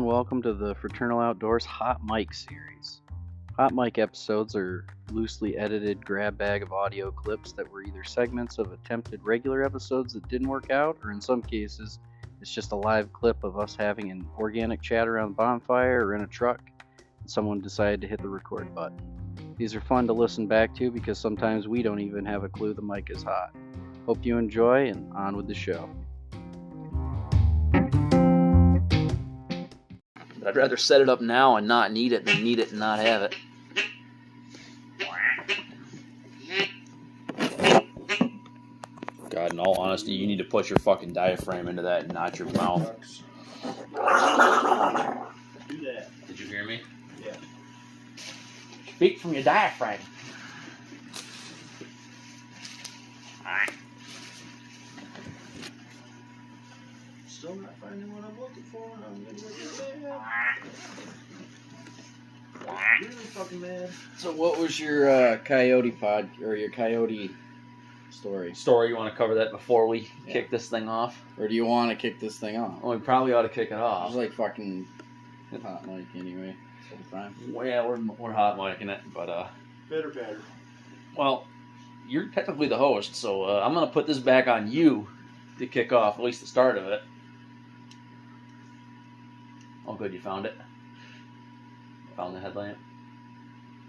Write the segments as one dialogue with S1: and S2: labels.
S1: and welcome to the Fraternal Outdoors Hot Mic series. Hot Mic episodes are loosely edited grab bag of audio clips that were either segments of attempted regular episodes that didn't work out, or in some cases, it's just a live clip of us having an organic chat around the bonfire or in a truck, and someone decided to hit the record button. These are fun to listen back to because sometimes we don't even have a clue the mic is hot. Hope you enjoy, and on with the show.
S2: But I'd rather set it up now and not need it than need it and not have it. God, in all honesty, you need to put your fucking diaphragm into that and not your mouth.
S3: Do that.
S2: Did you hear me?
S3: Yeah.
S2: Speak from your diaphragm.
S3: Still not finding what I'm looking for. I'm gonna get mad. Really fucking mad.
S1: So, what was your Coyote or your Coyote story?
S2: You want to cover that before we kick this thing off?
S1: Or do you want to kick this thing off?
S2: Well, we probably ought to kick it off.
S1: It's like fucking hot mic anyway. All the time.
S2: Well, yeah, we're hot micing it, but
S3: Better.
S2: well, you're technically the host, so I'm gonna put this back on you to kick off at least the start of it. Oh, good, you found it. Found the headlamp.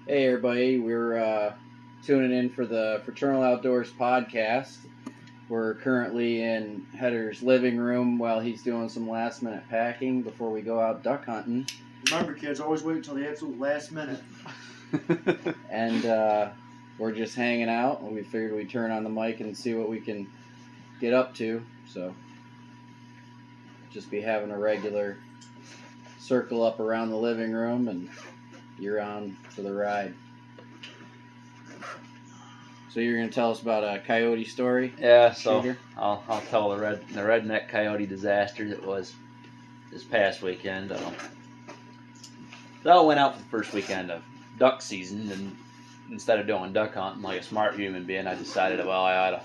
S1: Hey everybody, we're tuning in for the Fraternal Outdoors podcast. We're currently in Heather's living room while he's doing some last minute packing before we go out duck hunting.
S3: Remember, kids, always wait until the absolute last minute.
S1: And we're just hanging out, and we figured we'd turn on the mic and see what we can get up to. So, just be having a regular circle up around the living room, and you're on for the ride. So you're going to tell us about a coyote story?
S2: Yeah, so
S1: Shooter?
S2: I'll tell the redneck coyote disaster that was this past weekend. So I went out for the first weekend of duck season, and instead of doing duck hunting like a smart human being, I decided, well, I ought to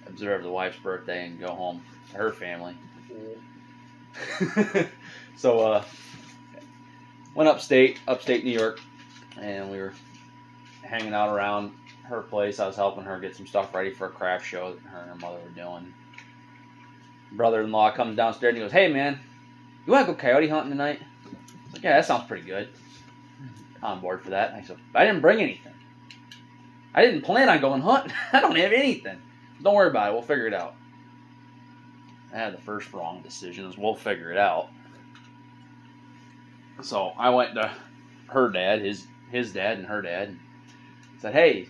S2: observe the wife's birthday and go home to her family. So went upstate New York, and we were hanging out around her place. I was helping her get some stuff ready for a craft show that her and her mother were doing. Brother-in-law comes downstairs and he goes, "Hey man, you want to go coyote hunting tonight?" I was like, "Yeah, that sounds pretty good. I'm on board for that." And I said, "I didn't bring anything. I didn't plan on going hunting. I don't have anything. Don't worry about it. We'll figure it out." I had the first wrong decision is we'll figure it out. So I went to her dad, his dad and her dad, and said, "Hey,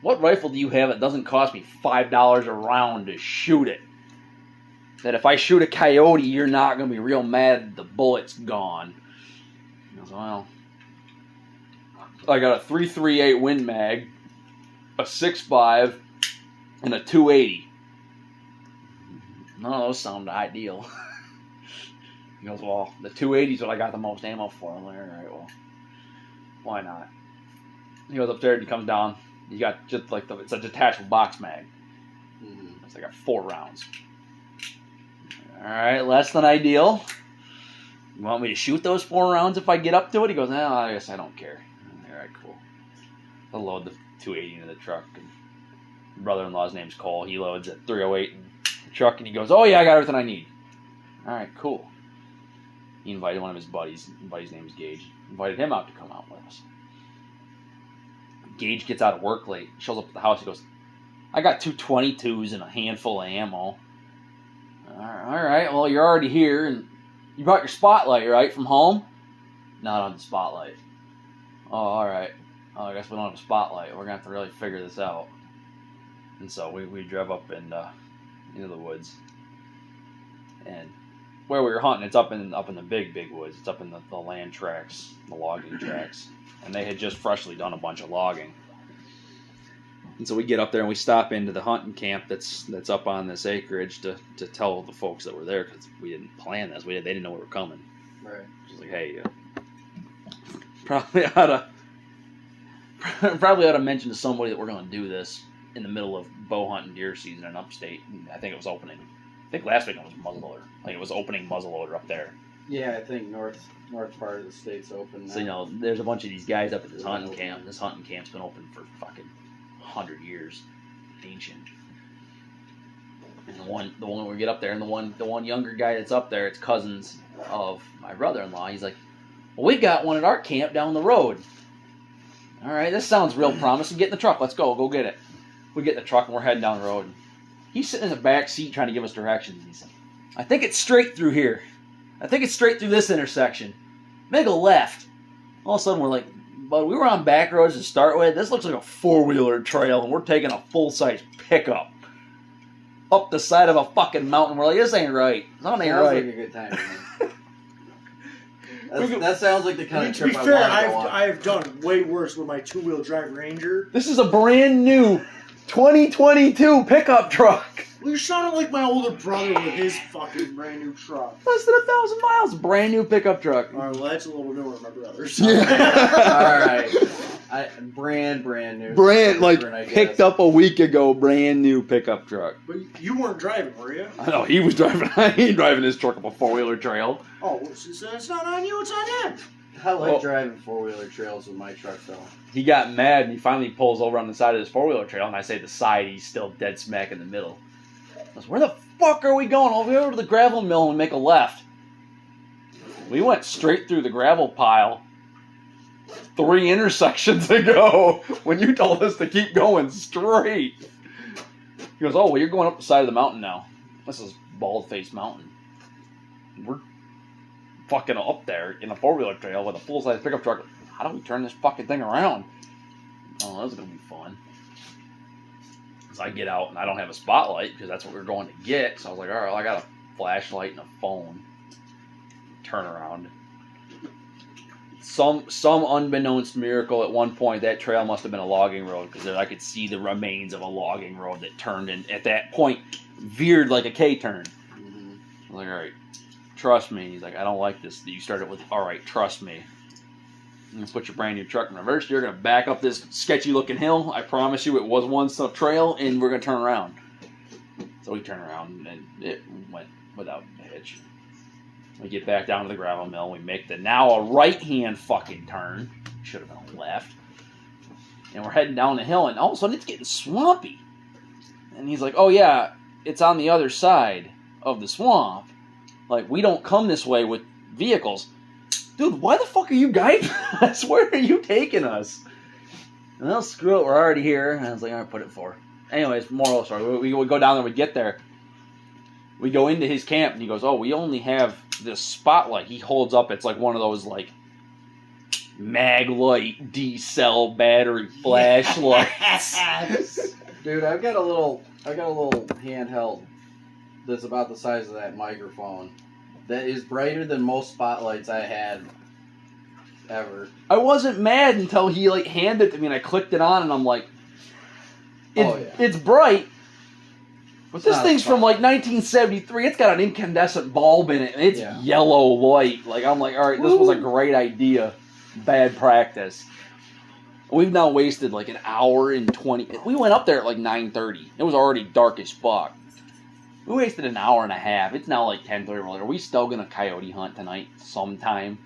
S2: what rifle do you have that doesn't cost me $5 a round to shoot it? That if I shoot a coyote, you're not going to be real mad the bullet's gone." I was, well, I got a .338 Win Mag, a 6.5, and a .280. None of those sound ideal. He goes, "Well, the .280 is what I got the most ammo for." I'm like, all right, well, why not? He goes upstairs and he comes down. You got just like it's a detachable box mag. It's like 4 rounds. All right, less than ideal. You want me to shoot those 4 rounds if I get up to it? He goes, "No, I guess I don't care." All right, cool. I'll load the .280 into the truck. And brother-in-law's name's Cole. He loads at .308 in the truck, and he goes, "Oh yeah, I got everything I need." All right, cool. He invited one of his buddies. His buddy's name is Gage. Invited him out to come out with us. Gage gets out of work late. Shows up at the house. He goes, "I got 2 22s and a handful of ammo." All right, well, you're already here, and you brought your spotlight, right, from home? Not on the spotlight. Oh, all right. Oh, I guess we don't have a spotlight. We're going to have to really figure this out. And so we drove up into the woods. And where we were hunting, it's up in the big woods. It's up in the land tracks, the logging tracks. And they had just freshly done a bunch of logging. And so we get up there and we stop into the hunting camp that's up on this acreage to tell the folks that were there, because we didn't plan this. They didn't know we were coming.
S1: Right.
S2: Just like, hey, probably ought to mention to somebody that we're going to do this in the middle of bow hunting deer season in upstate. And I think it was opening. I think last week it was muzzleloader. Like it was opening muzzleloader up there.
S1: Yeah, I think north part of the state's open now.
S2: So, you know, there's a bunch of these guys up at this hunting camp. This hunting camp's been open for fucking 100 years. Ancient. And the one we get up there, and the one younger guy that's up there, it's cousins of my brother-in-law. He's like, well, we got one at our camp down the road. All right, this sounds real promising. Get in the truck. Let's go get it. We get in the truck, and we're heading down the road. He's sitting in the back seat trying to give us directions. He's like, I think it's straight through here. I think it's straight through this intersection. Make a left. All of a sudden, we're like, but we were on back roads to start with. This looks like a four-wheeler trail, and we're taking a full-size pickup up the side of a fucking mountain. We're like, this ain't right. Something ain't
S1: Sounds
S2: right.
S1: like a good time. That sounds like the kind of
S3: To be
S1: trip
S3: fair,
S1: I want to go on.
S3: I have done way worse with my two-wheel drive Ranger.
S2: This is a brand new 2022 pickup truck.
S3: Well, you sounded like my older brother with his fucking brand new truck.
S2: Less than 1,000 miles. Brand new pickup truck.
S3: All right, well, that's a little newer than my brother's.
S1: All right, brand new.
S2: Brand, like,
S1: Different, I
S2: picked
S1: guess.
S2: up a week ago, brand new pickup truck.
S3: But you weren't driving, were you?
S2: I know, he was driving. He ain't driving his truck up a four-wheeler trail.
S3: Oh, so it's not on you, it's on him.
S1: I like
S2: Well-
S1: driving four-wheeler trails with my truck, though.
S2: He got mad, and he finally pulls over on the side of this four-wheeler trail, and I say the side, he's still dead smack in the middle. I was, where the fuck are we going? Oh, we over to the gravel mill and make a left. We went straight through the gravel pile 3 intersections ago when you told us to keep going straight. He goes, oh, well, you're going up the side of the mountain now. This is Bald-Faced Mountain. We're fucking up there in a four-wheeler trail with a full-size pickup truck. How do we turn this fucking thing around? Oh, this is going to be fun. So I get out, and I don't have a spotlight, because that's what we were going to get. So I was like, all right, well, I got a flashlight and a phone. Turn around. Some unbeknownst miracle, at one point, that trail must have been a logging road, because I could see the remains of a logging road that turned, and at that point, veered like a K-turn.
S1: Mm-hmm.
S2: I was like, all right, trust me. He's like, I don't like this. You started with, all right, trust me. You're going to put your brand new truck in reverse. You're going to back up this sketchy-looking hill. I promise you it was one trail, and we're going to turn around. So we turn around, and it went without a hitch. We get back down to the gravel mill. We make the now a right-hand fucking turn. Should have been a left. And we're heading down the hill, and all of a sudden it's getting swampy. And he's like, oh, yeah, it's on the other side of the swamp. Like, we don't come this way with vehicles. Dude, why the fuck are you guiding us? Where are you taking us? And they'll screw it, we're already here. And I was like, all right, put it for. Anyways, moral of the story. We go down there, we get there. We go into his camp, and he goes, oh, we only have this spotlight. He holds up, it's like one of those, like, Maglite D-cell battery flashlights.
S1: Dude, I've got a little handheld that's about the size of that microphone. That is brighter than most spotlights I had ever.
S2: I wasn't mad until he, like, handed it to me, and I clicked it on, and I'm like, it's bright. But this thing's from, like, 1973. It's got an incandescent bulb in it, and it's yellow light. Like, I'm like, all right, this was a great idea. Bad practice. We've now wasted, like, an hour and 20... We went up there at, like, 9:30. It was already dark as fuck. We wasted an hour and a half. It's now, like, 10:30. We're like, are we still going to coyote hunt tonight sometime?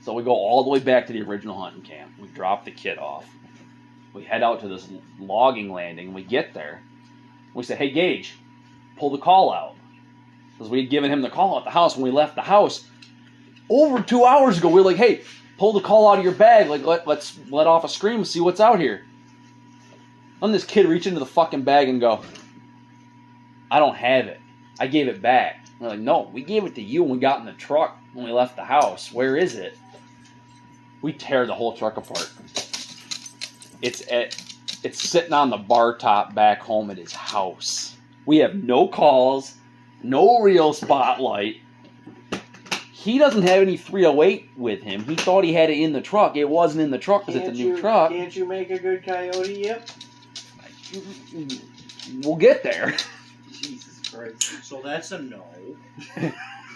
S2: So we go all the way back to the original hunting camp. We drop the kid off. We head out to this logging landing. We get there. We say, hey, Gage, pull the call out. Because we had given him the call at the house when we left the house. Over 2 hours ago, we were like, hey, pull the call out of your bag. Like, let's let off a scream and see what's out here. And this kid reach into the fucking bag and go, I don't have it. I gave it back. We're like, no, we gave it to you when we got in the truck when we left the house. Where is it? We tear the whole truck apart. It's sitting on the bar top back home at his house. We have no calls, no real spotlight. He doesn't have any 308 with him. He thought he had it in the truck. It wasn't in the truck because it's a new truck.
S1: Can't you make a good coyote? Yep.
S2: We'll get there.
S1: Jesus Christ.
S3: So that's a no.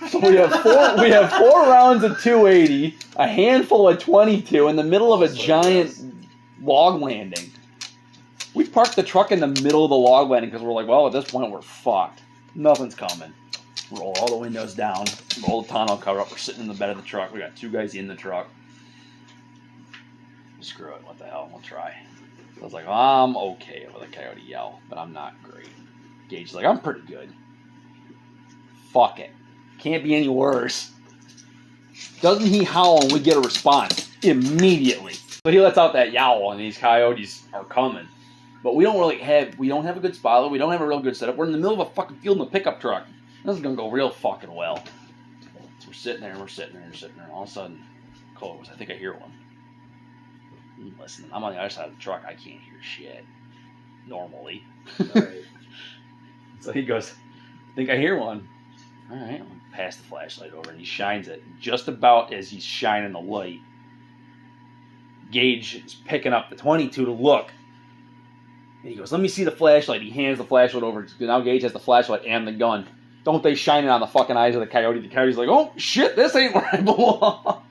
S2: So we have four rounds of 280, a handful of 22 in the middle of a giant log landing. We parked the truck in the middle of the log landing because we're like, well, at this point we're fucked. Nothing's coming. Roll all the windows down. Roll the tonneau cover up. We're sitting in the bed of the truck. We got 2 guys in the truck. Screw it. What the hell? We'll try. I was like, I'm okay with a coyote yell, but I'm not great. Gage's like, I'm pretty good. Fuck it. Can't be any worse. Doesn't he howl and we get a response immediately? So he lets out that yowl and these coyotes are coming. But we don't have a good spot. We don't have a real good setup. We're in the middle of a fucking field in a pickup truck. This is going to go real fucking well. So we're sitting there, and all of a sudden, Cole goes, I think I hear one. Listen, I'm on the other side of the truck. I can't hear shit. Normally.
S3: Right.
S2: So he goes, I think I hear one. All right, I'll pass the flashlight over, and he shines it. Just about as he's shining the light, Gage is picking up the 22 to look. And he goes, let me see the flashlight. He hands the flashlight over. Now Gage has the flashlight and the gun. Don't they shine it on the fucking eyes of the coyote? The coyote's like, oh, shit, this ain't where I belong.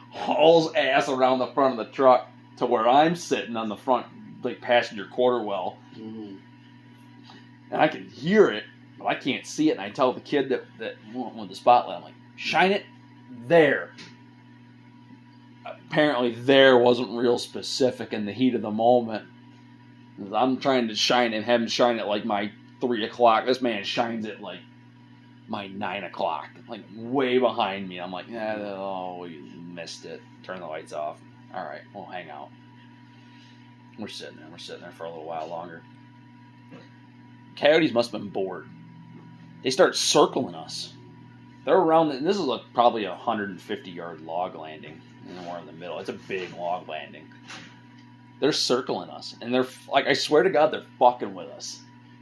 S2: Hauls ass around the front of the truck to where I'm sitting on the front, like, passenger quarter well.
S3: Mm-hmm.
S2: And I can hear it, but I can't see it. And I tell the kid that with the spotlight, I'm like, shine it there. Apparently there wasn't real specific in the heat of the moment. I'm trying to shine it, have him shine it like my 3 o'clock. This man shines it like my 9 o'clock, like way behind me. I'm like, oh, you missed it. Turn the lights off. All right, we'll hang out. We're sitting there for a little while longer. Coyotes must have been bored. They start circling us. They're around, this is probably a 150-yard log landing, and we're in the middle. It's a big log landing. They're circling us, and they're, like, I swear to God, they're fucking with us.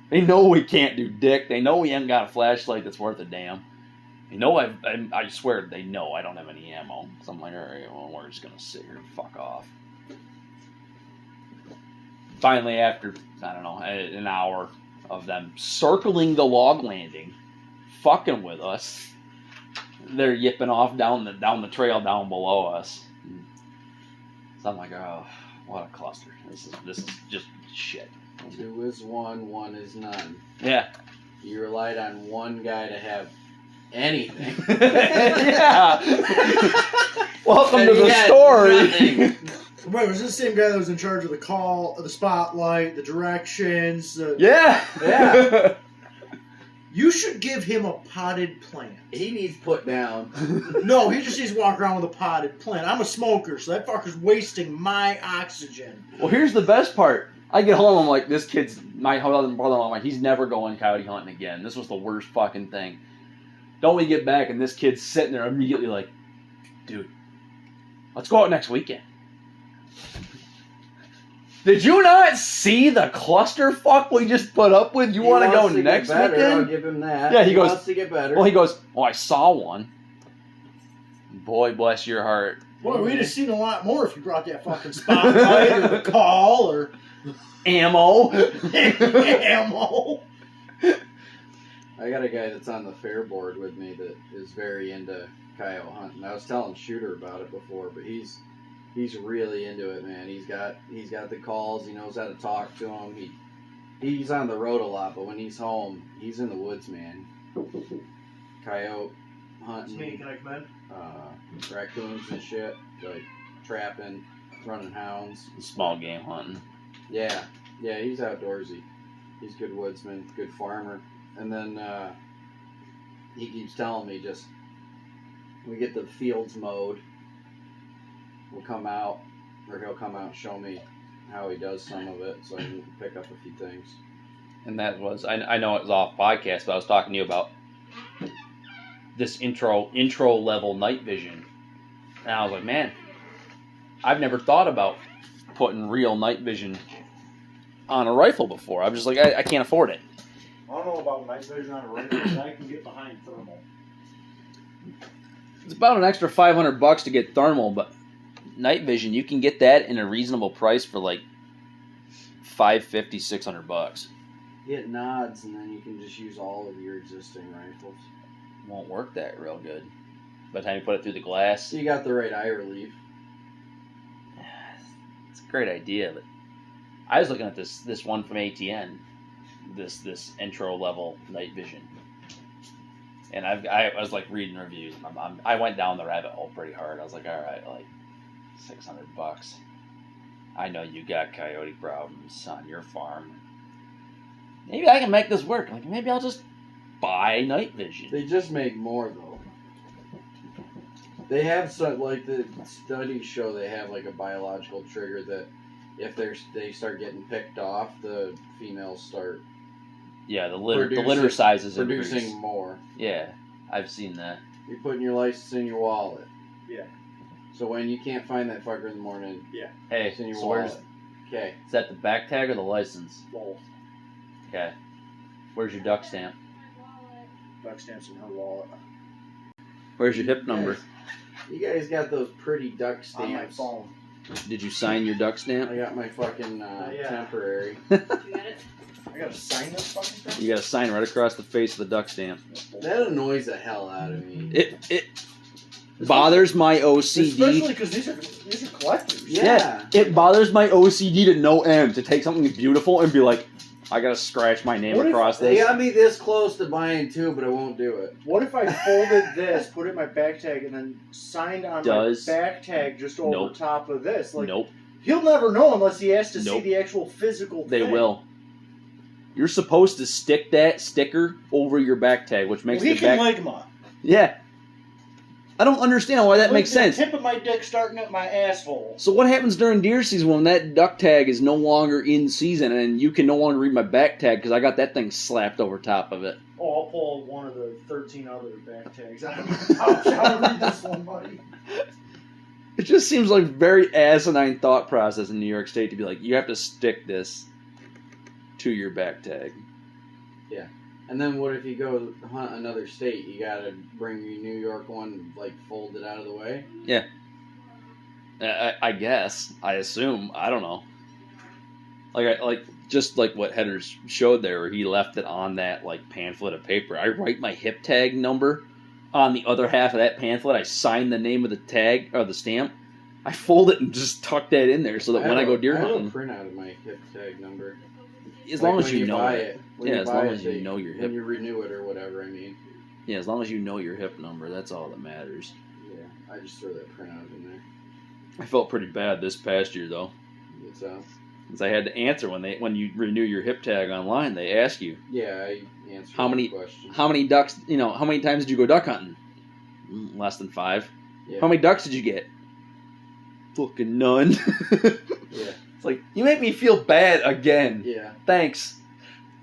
S2: They know we can't do dick. They know we haven't got a flashlight that's worth a damn. They know I swear they know I don't have any ammo. So I'm like, all right, well, we're just going to sit here and fuck off. Finally, after, I don't know, an hour of them circling the log landing, fucking with us, they're yipping off down the trail down below us. So I'm like, oh, what a cluster. This is just shit.
S3: 2 is 1, 1 is none.
S2: Yeah.
S3: You relied on one guy to have anything.
S2: Yeah. Welcome to the story.
S4: Wait, was this the same guy that was in charge of the call, the spotlight, the directions?
S2: Yeah.
S4: You should give him a potted plant.
S3: He needs put down.
S4: No, he just needs to walk around with a potted plant. I'm a smoker, so that fucker's wasting my oxygen.
S2: Well, here's the best part. I get home, I'm like, this kid's, my brother-in-law, I'm like, he's never going coyote hunting again. This was the worst fucking thing. Don't we get back, and this kid's sitting there immediately like, dude, let's go out next weekend. Did you not see the clusterfuck we just put up with? You want to go next
S3: weekend? I'll
S2: weekend?
S3: give him that.
S2: Yeah, he
S3: he
S2: goes,
S3: wants to get better.
S2: Well, he goes, oh, I saw one. Boy, bless your heart.
S4: Boy, we'd have seen a lot more if you brought that fucking spotlight or the call or
S2: ammo.
S4: ammo.
S3: I got a guy that's on the fair board with me that is very into coyote hunting. I was telling Shooter about it before, but he's really into it, man. He's got the calls. He knows how to talk to them. He's on the road a lot, but when he's home, he's in the woods, man. Coyote hunting.
S4: Me, can I come in?
S3: Raccoons and shit, like trapping, running hounds.
S2: Small game hunting.
S3: Yeah, he's outdoorsy. He's a good woodsman, good farmer. And then he keeps telling me just, we get the fields mowed, we'll come out, or he'll come out and show me how he does some of it, so I can pick up a few things.
S2: And that was, I know it was off podcast, but I was talking to you about this intro level night vision. And I was like, man, I've never thought about putting real night vision on a rifle before. I was just like, I can't afford it.
S4: I don't know about night vision on a rifle, but I can get behind thermal.
S2: It's about an extra $500 to get thermal, but night vision, you can get that in a reasonable price for like $550, $600.
S3: You get nods, and then you can just use all of your existing rifles.
S2: Won't work that real good. By the time you put it through the glass.
S3: So you got the right eye relief.
S2: It's a great idea, but I was looking at this one from ATN, this intro level night vision. And I was like reading reviews. And I went down the rabbit hole pretty hard. I was like, all right, like $600. I know you got coyote problems on your farm. Maybe I can make this work. Like maybe I'll just buy night vision.
S3: They just make more though. They have some, like the studies show, they have like a biological trigger that if they start getting picked off, the females start.
S2: Yeah, the litter sizes
S3: producing
S2: increase.
S3: more.
S2: Yeah, I've seen that.
S3: You're putting your license in your wallet.
S4: Yeah.
S3: So when you can't find that fucker in the morning,
S2: Hey,
S3: it's in your
S2: so
S3: wallet. Okay.
S2: is that the back tag or the license?
S4: Both.
S2: Okay. Where's your duck stamp?
S4: Duck stamps in her wallet.
S2: Where's your hip number?
S3: You guys got those pretty duck
S4: On my
S3: stamps.
S4: phone.
S2: Did you sign your duck stamp?
S3: I got my fucking
S4: Yeah.
S3: temporary.
S5: You got it?
S4: I gotta sign this fucking thing?
S2: You got to sign right across the face of the duck stamp.
S3: That annoys the hell out of me.
S2: It bothers my OCD.
S4: Especially because these are collectors.
S3: Yeah.
S2: It bothers my OCD to no end to take something beautiful and be like, I gotta scratch my name
S4: What if
S2: across
S3: They
S2: this.
S3: got me this close to buying two, but I won't do it.
S4: What if I folded this, put it in my back tag, and then signed on my back tag just over
S2: Nope.
S4: top of this? Like,
S2: Nope,
S4: he'll never know unless he has to see
S2: Nope.
S4: the actual physical
S2: they
S4: thing.
S2: will. You're supposed to stick that sticker over your back tag, which makes
S4: Well, he
S2: the
S4: can
S2: back.
S4: ligma.
S2: Yeah, I don't understand why that
S4: Look,
S2: makes
S4: the
S2: sense.
S4: tip of my dick starting at my asshole.
S2: So what happens during deer season when that duck tag is no longer in season and you can no longer read my back tag because I got that thing slapped over top of it?
S4: Oh, I'll pull one of the 13 other back tags out of my pouch. I'll read this one, buddy.
S2: It just seems like very asinine thought process in New York State to be like, you have to stick this to your back tag.
S3: And then what if you go hunt another state? You gotta bring your New York one, like, folded out of the way?
S2: I guess. I assume. I don't know. Just like what Headers showed there, where he left it on that like pamphlet of paper. I write my hip tag number on the other half of that pamphlet. I sign the name of the tag or the stamp. I fold it and just tuck that in there so that when I go deer
S3: I have a
S2: hunting,
S3: print out of my hip tag number.
S2: as
S3: Like
S2: long as
S3: when
S2: you know
S3: buy
S2: it.
S3: When
S2: Yeah,
S3: you
S2: as
S3: buy
S2: long
S3: it,
S2: as you know your
S3: when
S2: hip.
S3: you renew it or whatever, I mean.
S2: Yeah, as long as you know your hip number, that's all that matters.
S3: Yeah, I just throw that print out in there.
S2: I felt pretty bad this past year though,
S3: It's out.
S2: because I had to answer when you renew your hip tag online. They ask you
S3: Yeah, I answered
S2: How many-
S3: the question.
S2: how many ducks. How many times did you go duck hunting? Less than 5.
S3: Yeah.
S2: How many ducks did you get? Fucking none.
S3: Yeah.
S2: It's like, you make me feel bad again.
S3: Yeah.
S2: Thanks.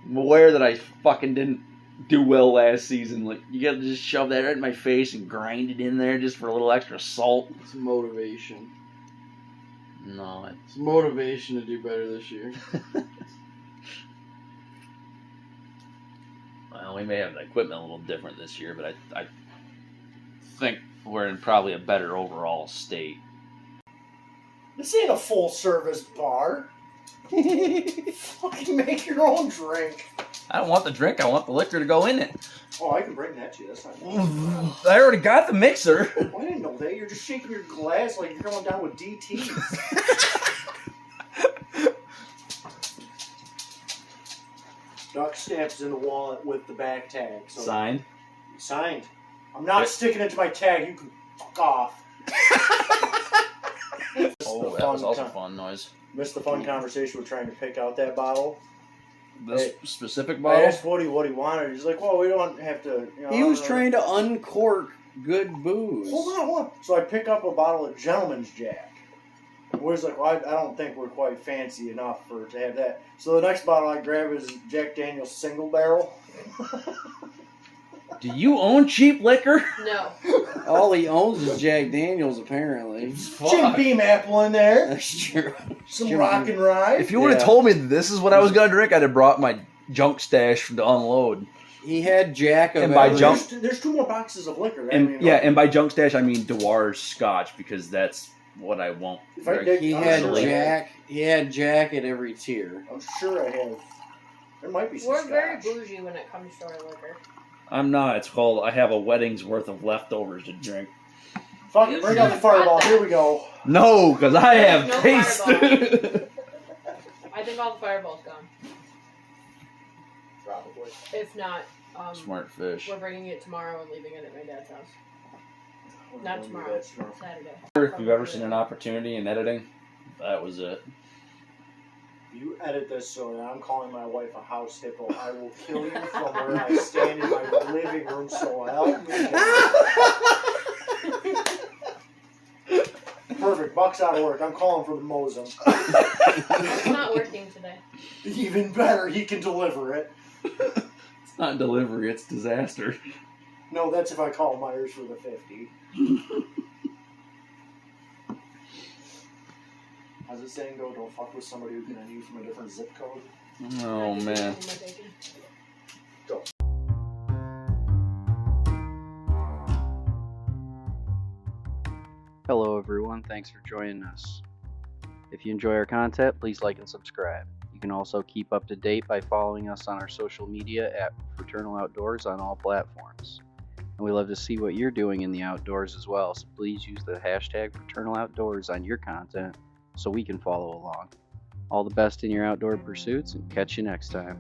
S2: I'm aware that I fucking didn't do well last season. Like, you gotta just shove that right in my face and grind it in there just for a little extra salt.
S3: It's motivation.
S2: No,
S3: It's motivation to do better this year.
S2: well, we may have the equipment a little different this year, but I think we're in probably a better overall state.
S4: This ain't a full service bar. Fucking make your own drink.
S2: I don't want the drink, I want the liquor to go in it.
S4: Oh, I can bring that to you. That's not.
S2: I already got the mixer.
S4: Oh, I didn't know that. You're just shaking your glass like you're going down with DTs. Duck stamps in the wallet with the back tag. So
S2: Signed.
S4: Signed. I'm not sticking it to my tag. You can fuck off.
S2: Oh, that was also a fun noise.
S4: Missed the fun conversation with trying to pick out that bottle.
S2: This specific
S4: I
S2: bottle?
S4: asked Woody what he wanted. He's like, well, we don't have to.
S3: He was trying to uncork good booze.
S4: Hold on. So I pick up a bottle of Gentleman's Jack. Woody's like, well, I don't think we're quite fancy enough to have that. So the next bottle I grab is Jack Daniel's Single Barrel.
S2: Do you own cheap liquor?
S5: No.
S3: All he owns is Jack Daniels, apparently.
S4: Jim Beam apple in there.
S3: That's true.
S4: Some
S3: Jim
S4: rock
S3: Beam.
S4: and rye.
S2: If you would have
S3: Yeah.
S2: told me this is what I was going to drink, I'd have brought my junk stash to unload.
S3: He had Jack of
S2: And by
S3: every-
S2: junk-
S4: There's 2 more boxes of liquor. Right?
S2: And and by junk stash I mean Dewar's Scotch, because that's what I won't
S4: If I
S2: drink.
S4: dig-
S3: He
S4: I'm
S3: had
S4: sure I
S3: Jack. He had Jack at every tier.
S4: I'm sure I have. There might be some
S5: We're very
S4: scotch.
S5: bougie when it comes to our liquor.
S2: I'm not. It's called I have a wedding's worth of leftovers to drink.
S4: Fuck it, bring out the fireball. Here we go.
S2: No, because I have
S5: No
S2: taste.
S5: Fireball. I think all the fireball's gone.
S4: Probably.
S5: If not,
S2: Smart fish.
S5: We're bringing it tomorrow and leaving it at my dad's house. Not tomorrow.
S4: That's tomorrow.
S5: Saturday.
S2: If you've ever seen an opportunity in editing, that was it.
S4: You edit this so that I'm calling my wife a house hippo. I will kill you from where I stand in my living room, so help me God. Perfect. Buck's out of work. I'm calling for the Mosum.
S5: It's not working today.
S4: Even better, he can deliver it.
S2: It's not delivery, it's disaster.
S4: No, that's if I call Myers for the 50. How's it saying go? Don't fuck with somebody who can end you from a different zip code.
S2: Oh man.
S1: Hello everyone, thanks for joining us. If you enjoy our content, please like and subscribe. You can also keep up to date by following us on our social media at Fraternal Outdoors on all platforms. And we love to see what you're doing in the outdoors as well, so please use the hashtag Fraternal Outdoors on your content so we can follow along. All the best in your outdoor pursuits, and catch you next time.